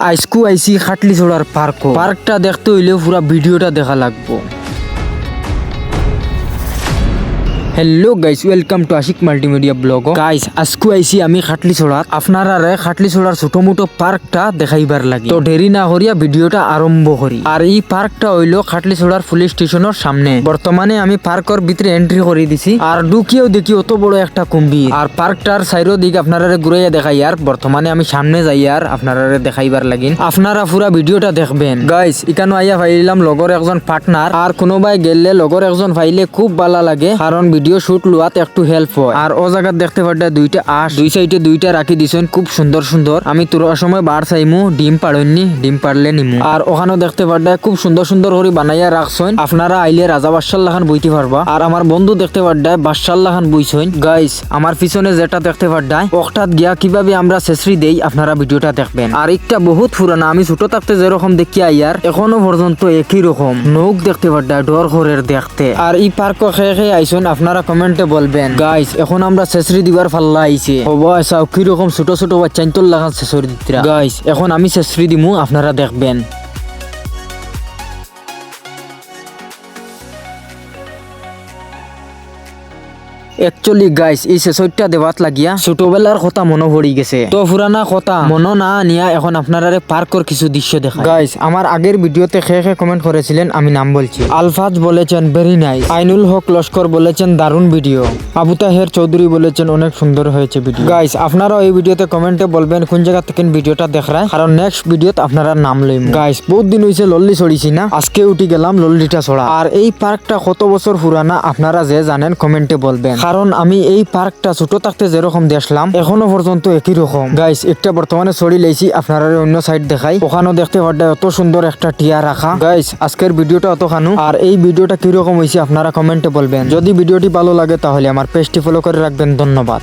আইসকু আইসি খাটলি ছোড়ার পার্কটা দেখতে হইলেও পুরা ভিডিওটা দেখা লাগবো। Hello guys, welcome to Ashik multimedia blog. Guys আজকু আইসি আমি খাটলি ছোড়ার, আপনারা খাটলি ছোড়ার ছোট মোটো পার্কটা দেখাইবার লাগে। তো দেরি না করিয়া ভিডিওটা আরম্ভ করি। আর এই পার্কটা হইলো খাটলি ছোড়ার পুলিশ স্টেশনের সামনে। বর্তমানে আমি পার্কের ভিতরে এন্ট্রি করে দিছি। আর ঢুকিয়েও দেখি অত বড় একটা কুম্ভীর। আর পার্কটার সাইডের দিকে আপনারা ঘুরাইয়া দেখাই। আর বর্তমানে আমি সামনে যাই আর আপনারা দেখাইবার লাগিন। আপনারা পুরা ভিডিওটা দেখবেন। গাইস এখানে আইয়া পাইলাম লগর একজন পার্টনার। আর কোনোবাই গেলে লগর একজন পাইলে খুব ভালো লাগে, কারণ ভিডিও শুট লোয়াত একটু হেল্প হয়। আর ও জায়গা দেখতে পারটা দুইটা আঁশ, দুই সাইডে দুইটা রাখি দিছেন, খুব সুন্দর সুন্দর। আমি তোর সময় বার চাইমু, ডিম পাড়নি, ডিম পারলে নিমু। আর ওখানেও দেখতে পারটা খুব সুন্দর সুন্দর করে বানাইয়া রাখছেন। আপনারা আইলে রাজা বাদশাল্লাহ খান বইতে পারবা। আর আমার বন্ধু দেখতে পারডায় বাদশাল্লাহ খান বইছেন। গাইস আমার পিছনে যেটা দেখতে পারডায় ওটাত গিয়া কিভাবে আমরা শেষরি দেই, আপনারা ভিডিওটা দেখবেন। আর একটা বহুত পুরানা, আমি ছোট থাকতে যেরকম দেখি আইয়ার এখনো পর্যন্ত একই রকম নৌক দেখতে পারডায় ডর ঘরের দেখতে। আর এই পার্ক খেয়ে খেয়ে আইসেন, আপনারা কমেন্টে বলবেন। গাইস এখন আমরা শেষরি দিবার ফাল্লা আইছে, চাও কিরকম ছোট ছোট বাচ্চাইন্তর লাগান শেষরি দিতরা। গাইস এখন আমি শেষরি দিমু, আপনারা দেখবেন। একচুয়ালি গাইস এই শেষরটা দেওয়াত লাগিয়া ছোটবেলার কথা মনে পড়ি গেছে। তো পুরানা কথা মনে না নিয়া এখন আপনারা পার্কের কিছু দৃশ্য দেখা। গাইস আমার আগের ভিডিওতে খেয়ে খেয়ে কমেন্ট করেছিলেন, আমি নাম বলছি। আলফাজ বলেছেন ভেরি নাইস, আইনুল হক লস্কর বলেছেন দারুণ ভিডিও, আবু তাহের চৌধুরী বলেছেন অনেক সুন্দর হয়েছে ভিডিও। গাইস আপনারাও এই ভিডিওতে কমেন্টে বলবেন কোন জায়গা থেকে ভিডিওটা দেখায়, কারণ নেক্সট ভিডিওতে আপনারা নাম লইম। গাইস বহুত দিন হয়েছে লল্লি ছড়িছি না, আজকে উঠি গেলাম লল্লিটা ছড়া। আর এই পার্কটা কত বছর পুরানা আপনারা যে জানেন কমেন্টে বলবেন, কারণ আমি এই পার্কটা ছোট থাকতে যেরকম দেখলাম এখনো পর্যন্ত একই রকম। গাইস একটা বর্তমানে ছড়ি লাইছি, আপনারা অন্য সাইড দেখাই। ওখানেও দেখতে পারটা এত সুন্দর একটা টিয়া রাখা। গাইস আজকের ভিডিওটা অত খানু। আর এই ভিডিওটা কিরকম হয়েছে আপনারা কমেন্টে বলবেন। যদি ভিডিওটি ভালো লাগে তাহলে আমার পেজটি ফলো করে রাখবেন। ধন্যবাদ।